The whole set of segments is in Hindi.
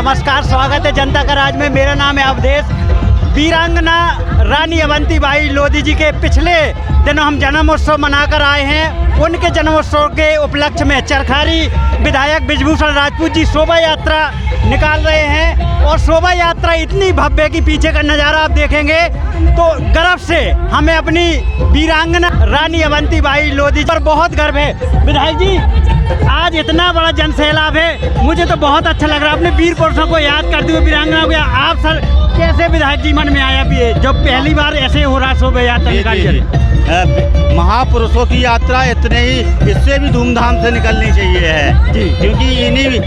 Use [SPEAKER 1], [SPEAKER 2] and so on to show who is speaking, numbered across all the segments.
[SPEAKER 1] नमस्कार, स्वागत है जनता का राज में। मेरा नाम है अवधेश। वीरांगना रानी अवंतीबाई लोधी जी के पिछले दिनों हम जन्मोत्सव मनाकर आए हैं। उनके जन्मोत्सव के उपलक्ष्य में चरखारी विधायक बृजभूषण राजपूत जी शोभा यात्रा निकाल रहे हैं और शोभा यात्रा इतनी भव्य कि पीछे का नज़ारा आप देखेंगे तो गर्व से हमें अपनी वीरांगना रानी अवंतीबाई लोधी पर बहुत गर्व है। विधायक जी, आज इतना बड़ा जन सैलाब है, मुझे तो बहुत अच्छा लग रहा है। अपने वीर पुरुषों को याद करते हुए वीरांगना को आप सर कैसे विधायक जी मन में आया भी है जब पहली बार ऐसे हो रहा शोभा यात्रा निकाली?
[SPEAKER 2] महापुरुषों की यात्रा इतने ही इससे भी धूमधाम से निकलनी चाहिए है जी, क्योंकि इन्हीं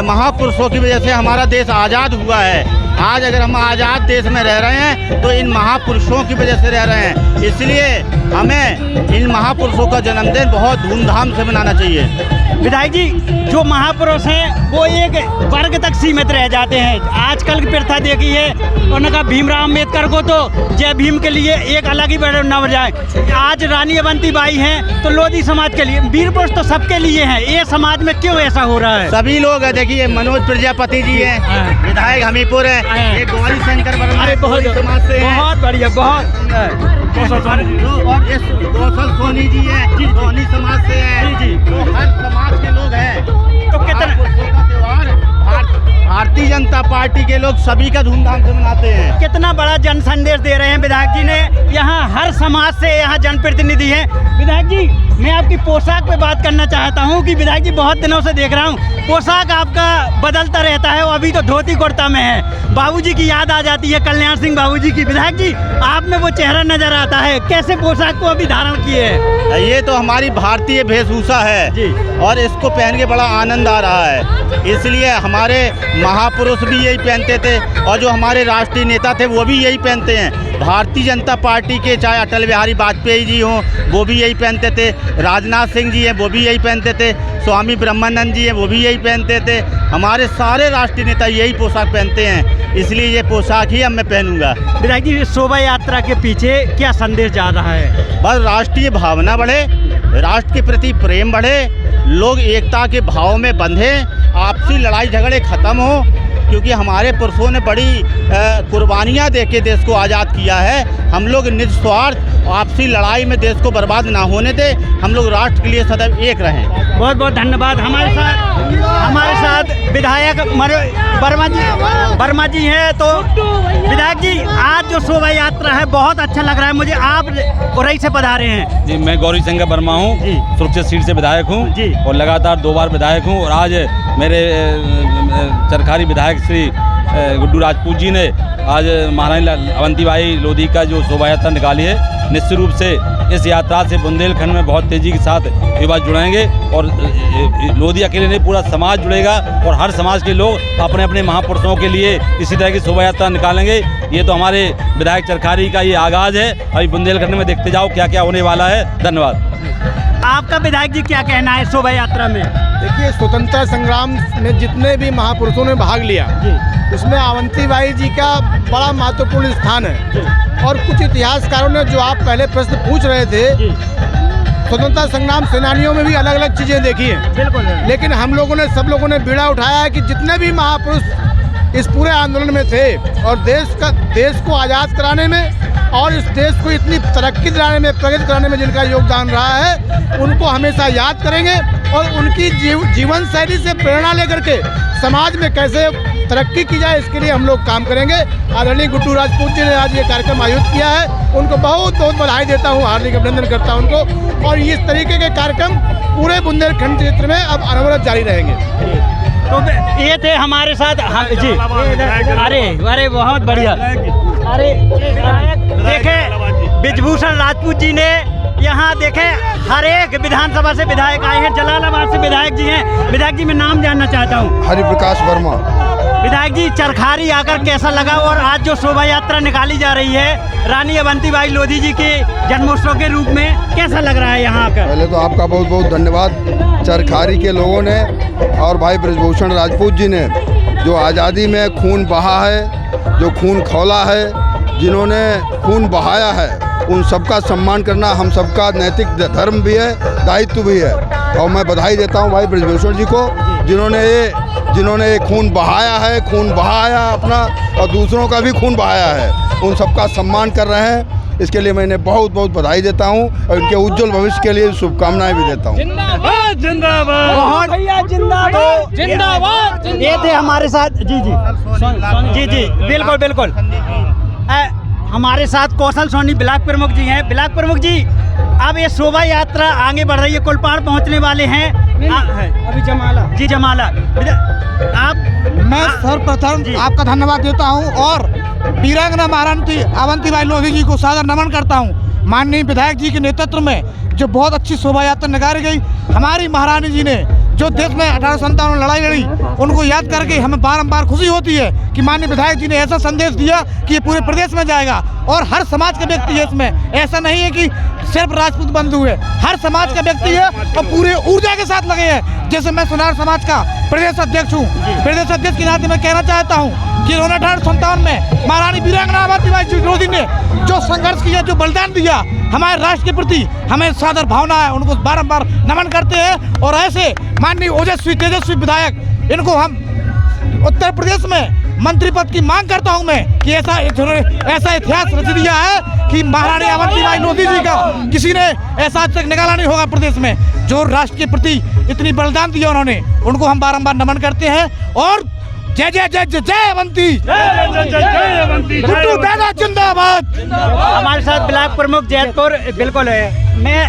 [SPEAKER 2] महापुरुषों की वजह से हमारा देश आज़ाद हुआ है। आज अगर हम आज़ाद देश में रह रहे हैं तो इन महापुरुषों की वजह से रह रहे हैं, इसलिए हमें इन महापुरुषों का जन्मदिन बहुत धूमधाम से मनाना चाहिए।
[SPEAKER 1] विधायक जी, जो महापुरुष हैं वो एक वर्ग तक सीमित रह जाते हैं। आजकल की प्रथा देखी है, उन्होंने कहा भीमराव अम्बेडकर को तो जय भीम के लिए एक अलग ही न जाए। आज रानी अवंतीबाई हैं तो लोधी समाज के लिए, वीर पुरुष तो सबके लिए हैं। ये समाज में क्यों ऐसा हो रहा है?
[SPEAKER 2] सभी लोग हैं, देखिए मनोज प्रजापति जी हैं, विधायक हमीरपुर है, एक गौरी शंकर वर्मा
[SPEAKER 1] बहुत
[SPEAKER 2] समाज से
[SPEAKER 1] बहुत बढ़िया, बहुत
[SPEAKER 2] कौशल सोनी जी है, सोनी समाज से है
[SPEAKER 1] जी।
[SPEAKER 2] तो हर समाज के लोग हैं।
[SPEAKER 1] तो कितना
[SPEAKER 2] त्योहार भारतीय जनता पार्टी के लोग सभी का धूमधाम से मनाते हैं।
[SPEAKER 1] कितना बड़ा जन संदेश दे रहे हैं विधायक जी ने। यहाँ हर समाज से यहाँ जनप्रतिनिधि हैं। विधायक जी, मैं आपकी पोशाक पे बात करना चाहता हूँ कि विधायक जी बहुत दिनों से देख रहा हूँ पोशाक आपका बदलता रहता है, वो अभी तो धोती कुर्ता में है। बाबूजी की याद आ जाती है, कल्याण सिंह बाबूजी की। विधायक जी, आप में वो चेहरा नजर आता है, कैसे पोशाक को अभी धारण किए है?
[SPEAKER 2] ये तो हमारी भारतीय वेशभूषा है
[SPEAKER 1] जी,
[SPEAKER 2] और इसको पहन के बड़ा आनंद आ रहा है। इसलिए हमारे महापुरुष भी यही पहनते थे और जो हमारे राष्ट्रीय नेता थे वो भी यही पहनते हैं। भारतीय जनता पार्टी के चाहे अटल बिहारी वाजपेयी जी हों वो भी यही पहनते थे, राजनाथ सिंह जी हैं वो भी यही पहनते थे, स्वामी ब्रह्मानंद जी हैं वो भी यही पहनते थे। हमारे सारे राष्ट्रीय नेता यही पोशाक पहनते हैं, इसलिए ये पोशाक ही अब मैं पहनूंगा।
[SPEAKER 1] विधायक जी, शोभा यात्रा के पीछे क्या संदेश जा रहा है?
[SPEAKER 2] बस राष्ट्रीय भावना बढ़े, राष्ट्र के प्रति प्रेम बढ़े, लोग एकता के भाव में बंधे, आपसी लड़ाई झगड़े खत्म हो, क्योंकि हमारे पुरुषों ने बड़ी कुर्बानियाँ दे के देश को आज़ाद किया है। हम लोग निस्वार्थ आपसी लड़ाई में देश को बर्बाद ना होने दे, हम लोग राष्ट्र के लिए सदैव एक रहें।
[SPEAKER 1] बहुत बहुत धन्यवाद। हमारे साथ विधायक वर्मा जी हैं। तो विधायक जी, आज जो शोभा यात्रा है बहुत अच्छा लग रहा है मुझे। आप उरई से पधारे हैं
[SPEAKER 3] जी। मैं गौरी शंकर वर्मा हूँ, सुरक्षित सीट से विधायक हूँ
[SPEAKER 1] जी
[SPEAKER 3] और लगातार 2 बार विधायक हूँ। और आज मेरे चरखारी विधायक श्री गुड्डू राजपूत जी ने आज महारानी अवंतीबाई लोधी का जो शोभा यात्रा निकाली है, निश्चित रूप से इस यात्रा से बुंदेलखंड में बहुत तेज़ी के साथ युवा जुड़ेंगे और लोधी अकेले नहीं पूरा समाज जुड़ेगा और हर समाज के लोग अपने अपने महापुरुषों के लिए इसी तरह की शोभा यात्रा निकालेंगे। ये तो हमारे विधायक चरखारी का ये आगाज़ है। अभी बुंदेलखंड में देखते जाओ क्या क्या होने वाला है। धन्यवाद।
[SPEAKER 1] आपका विधायक जी क्या कहना है शोभा यात्रा में?
[SPEAKER 4] देखिए, स्वतंत्रता संग्राम में जितने भी महापुरुषों ने भाग लिया उसमें अवंतीबाई जी का बड़ा महत्वपूर्ण स्थान है। और कुछ इतिहासकारों ने जो आप पहले प्रश्न पूछ रहे थे, स्वतंत्रता संग्राम सेनानियों में भी अलग अलग चीज़ें देखी हैं, बिल्कुल, लेकिन हम लोगों ने सब लोगों ने बीड़ा उठाया है कि जितने भी महापुरुष इस पूरे आंदोलन में थे और देश को आज़ाद कराने में और इस देश को इतनी तरक्की दिलाने में, प्रगति कराने में जिनका योगदान रहा है, उनको हमेशा याद करेंगे और उनकी जीवन शैली से प्रेरणा लेकर के समाज में कैसे तरक्की की जाए इसके लिए हम लोग काम करेंगे। आदरणीय गुड्डू राजपूत जी ने आज ये कार्यक्रम आयोजित किया है, उनको बहुत बहुत बधाई देता हूँ, हार्दिक अभिनंदन करता हूँ उनको। और इस तरीके के कार्यक्रम पूरे बुंदेलखंड क्षेत्र में अब अनवरत जारी रहेंगे।
[SPEAKER 1] तो ये थे हमारे साथ जी। अरे बहुत बढ़िया। अरे देखे बृजभूषण राजपूत जी ने यहाँ देखे हर एक विधानसभा से विधायक आए हैं, जलालाबाद से विधायक जी हैं। विधायक जी, मैं नाम जानना चाहता हूँ।
[SPEAKER 4] हरिप्रकाश वर्मा।
[SPEAKER 1] विधायक जी, चरखारी आकर कैसा लगा और आज जो शोभा यात्रा निकाली जा रही है रानी अवंतीबाई लोधी जी के जन्मोत्सव के रूप में, कैसा लग रहा है यहाँ आकर?
[SPEAKER 5] पहले तो आपका बहुत बहुत धन्यवाद चरखारी के लोगों ने और भाई बृजभूषण राजपूत जी ने जो आज़ादी में खून बहा है, जो खून खौला है, जिन्होंने खून बहाया है, उन सबका सम्मान करना हम सबका नैतिक धर्म भी है, दायित्व भी है। और मैं बधाई देता हूँ भाई बृजभूषण जी को, जिन्होंने ये जिन्होंने खून बहाया है, खून बहाया अपना और दूसरों का भी खून बहाया है, उन सबका सम्मान कर रहे हैं। इसके लिए मैं इन्हें बहुत बहुत बधाई देता हूं और इनके उज्जवल भविष्य के लिए शुभकामनाएं भी देता हूं।
[SPEAKER 1] जिंदाबाद जिंदाबाद। ये थे हमारे साथ जी बिल्कुल बिल्कुल हमारे साथ कौशल सोनी ब्लॉक प्रमुख जी हैं। ब्लॉक प्रमुख जी, अब ये शोभा यात्रा आगे बढ़ रही है, कुलपाड़ पहुंचने वाले हैं।
[SPEAKER 4] अभी जमाला
[SPEAKER 1] जमाला आप
[SPEAKER 4] मैं सर्वप्रथम आपका धन्यवाद देता हूं और वीरांगना महारानी अवंतीबाई लोधी जी को सादर नमन करता हूं। माननीय विधायक जी के नेतृत्व में जो बहुत अच्छी शोभा यात्रा निकाली गई, हमारी महारानी जी ने जो देश में 1857 में लड़ाई लड़ी, उनको याद करके हमें बारंबार खुशी होती है कि माननीय विधायक जी ने ऐसा संदेश दिया कि ये पूरे प्रदेश में जाएगा और हर समाज का व्यक्ति है इसमें। ऐसा नहीं है कि सिर्फ राजपूत बंधु है, हर समाज का व्यक्ति है और पूरे ऊर्जा के साथ लगे हैं। जैसे मैं सोनार समाज का प्रदेश अध्यक्ष हूँ, प्रदेश अध्यक्ष के नाते मैं कहना चाहता हूँ कि 1857 में महारानी वीरांगना अवंतीबाई लोधी ने जो संघर्ष किया, जो बलिदान दिया हमारे राष्ट्र के प्रति, हमें सादर भावना है, उनको बारंबार नमन करते हैं। और ऐसे माननीय ओजस्वी तेजस्वी विधायक, इनको हम उत्तर प्रदेश में मंत्री पद की मांग करता हूं मैं कि ऐसा इतिहास रच दिया है कि महारानी अवंतीबाई लोधी जी का किसी ने ऐसा आज तक निकाला नहीं होगा प्रदेश में। जो राष्ट्र के प्रति इतनी बलिदान दिया उन्होंने, उनको हम बारंबार नमन करते हैं। और जय जय जय जय जय अवंती, गुड्डू दादा जिंदाबाद।
[SPEAKER 1] हमारे साथ ब्लॉक प्रमुख जैतपुर बिल्कुल है। मैं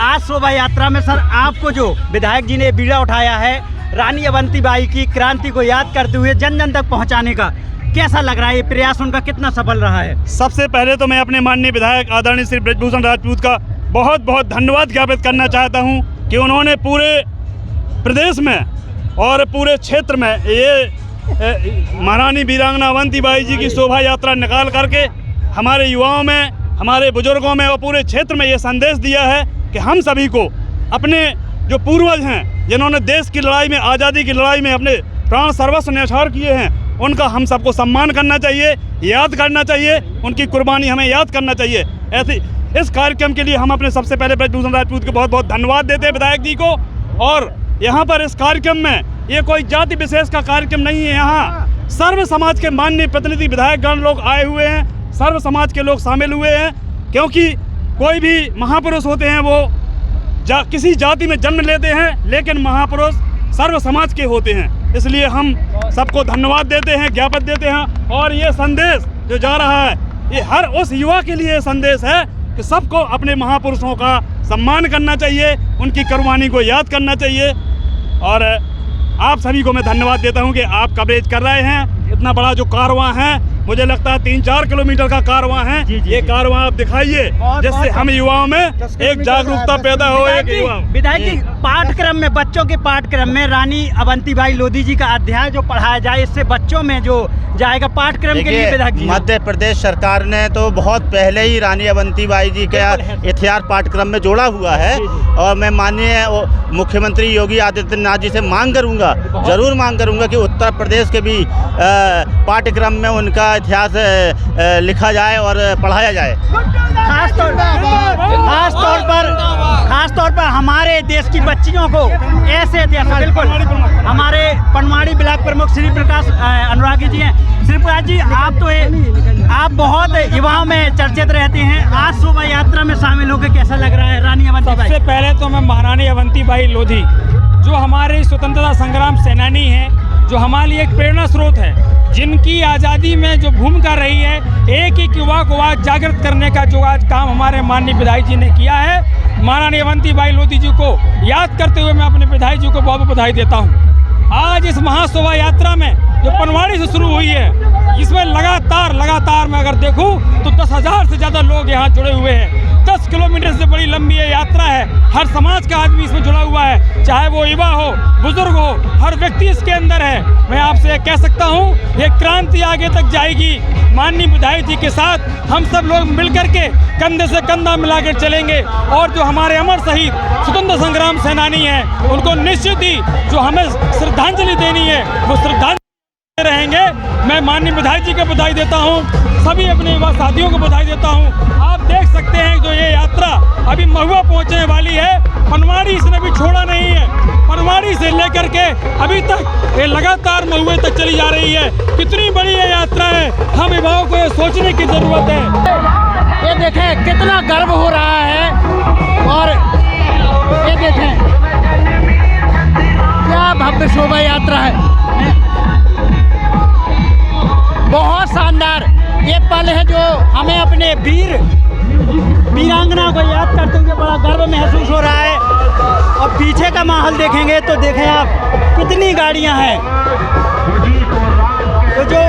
[SPEAKER 1] आज शोभा यात्रा में सर आपको जो विधायक जी ने बीड़ा उठाया है रानी अवंतीबाई की क्रांति को याद करते हुए जन जन तक पहुंचाने का, कैसा लग रहा है? ये प्रयास उनका कितना सफल रहा है?
[SPEAKER 6] सबसे पहले तो मैं अपने माननीय विधायक आदरणीय श्री ब्रजभूषण राजपूत का बहुत बहुत धन्यवाद ज्ञापित करना चाहता हूं कि उन्होंने पूरे प्रदेश में और पूरे क्षेत्र में ये महारानी वीरांगना अवंतीबाई जी की शोभा यात्रा निकाल करके हमारे युवाओं में, हमारे बुजुर्गों में और पूरे क्षेत्र में ये संदेश दिया है कि हम सभी को अपने जो पूर्वज हैं, जिन्होंने देश की लड़ाई में, आज़ादी की लड़ाई में अपने प्राण सर्वस्व न्यौछावर किए हैं, उनका हम सबको सम्मान करना चाहिए, याद करना चाहिए, उनकी कुर्बानी हमें याद करना चाहिए। ऐसी इस कार्यक्रम के लिए हम अपने सबसे पहले ब्रजभूषण राजपूत को बहुत बहुत धन्यवाद देते हैं, विधायक जी को। और यहाँ पर इस कार्यक्रम में ये कोई जाति विशेष का कार्यक्रम नहीं है, यहाँ सर्व समाज के माननीय प्रतिनिधि विधायकगण लोग आए हुए हैं, सर्व समाज के लोग शामिल हुए हैं। क्योंकि कोई भी महापुरुष होते हैं वो किसी जाति में जन्म लेते हैं, लेकिन महापुरुष सर्व समाज के होते हैं। इसलिए हम सबको धन्यवाद देते हैं, ज्ञापन देते हैं। और ये संदेश जो जा रहा है, ये हर उस युवा के लिए संदेश है कि सबको अपने महापुरुषों का सम्मान करना चाहिए, उनकी कुर्बानी को याद करना चाहिए। और आप सभी को मैं धन्यवाद देता हूं कि आप कवरेज कर रहे हैं। इतना बड़ा जो कारवां है, मुझे लगता है 3-4 किलोमीटर का कारवां है, ये कारवां आप दिखाइए, जिससे हम युवाओं में एक जागरूकता पैदा हो।
[SPEAKER 1] विधायक जी, पाठ्यक्रम में, बच्चों के पाठ्यक्रम में रानी अवंतीबाई लोधी जी का अध्याय जो पढ़ाया जाए, इससे बच्चों में जो जाएगा पाठ्यक्रम के लिए। विधायक जी,
[SPEAKER 2] मध्य प्रदेश सरकार ने तो बहुत पहले ही रानी अवंतीबाई जी का इतिहास पाठ्यक्रम में जोड़ा हुआ है। और मैं माननीय मुख्यमंत्री योगी आदित्यनाथ जी से मांग करूंगा, जरूर मांग करूंगा कि उत्तर प्रदेश के भी पाठ्यक्रम में उनका इतिहास लिखा जाए और पढ़ाया जाए।
[SPEAKER 1] खास तौर पर हमारे देश की बच्चियों को ऐसे इतिहास, बिल्कुल हमारे पनवाड़ी ब्लॉक प्रमुख श्री प्रकाश अनुरागी जी हैं। श्री प्रकाश जी, आप बहुत युवाओं में चर्चित रहते हैं, आज शोभा यात्रा में शामिल होकर कैसा लग रहा है? रानी अवंतीबाई,
[SPEAKER 7] सबसे पहले तो मैं महारानी अवंतीबाई लोधी जो हमारे स्वतंत्रता संग्राम सेनानी हैं, जो हमारे लिए एक प्रेरणा स्रोत है, जिनकी आज़ादी में जो भूमिका रही है, एक युवा को आज जागृत करने का जो आज काम हमारे माननीय विधायक जी ने किया है, महारानी अवंतीबाई लोधी जी को याद करते हुए मैं अपने विधायक जी को बहुत बहुत बधाई देता हूँ। आज इस महाशोभा यात्रा में जो पनवाड़ी से शुरू हुई है, इसमें लगातार मैं अगर देखूं तो 10,000 से ज़्यादा लोग यहाँ जुड़े हुए हैं। 10 किलोमीटर से बड़ी लंबी ये यात्रा है, हर समाज का आदमी इसमें जुड़ा हुआ है, चाहे वो युवा हो, बुजुर्ग हो, हर व्यक्ति इसके अंदर है। मैं आपसे कह सकता हूँ ये क्रांति आगे तक जाएगी। माननीय विधायक जी के साथ हम सब लोग मिलकर के कंधे से कंधा मिलाकर चलेंगे और जो हमारे अमर शहीद स्वतंत्र संग्राम सेनानी हैं, उनको निश्चित ही जो हमें श्रद्धांजलि देनी है वो श्रद्धांजलि रहेंगे। मैं माननीय विधायक जी को बधाई देता हूं, सभी अपने युवा साथियों को बधाई देता हूं। आप देख सकते हैं जो ये यात्रा अभी महुआ पहुंचने वाली है। पनवाड़ी इसने भी छोड़ा नहीं है, पनवाड़ी से लेकर के अभी तक ये लगातार महुए तक चली जा रही है। कितनी बड़ी ये यात्रा है, हम युवाओं को ये सोचने की जरूरत है।
[SPEAKER 1] ये देखें कितना गर्व हो रहा है, और ये देखें क्या भव्य शोभा यात्रा है, बहुत शानदार। ये पल है जो हमें अपने वीरांगना को याद करते हुए बड़ा गर्व महसूस हो रहा है। और पीछे का माहौल देखेंगे तो देखें आप कितनी गाड़ियां हैं, तो जो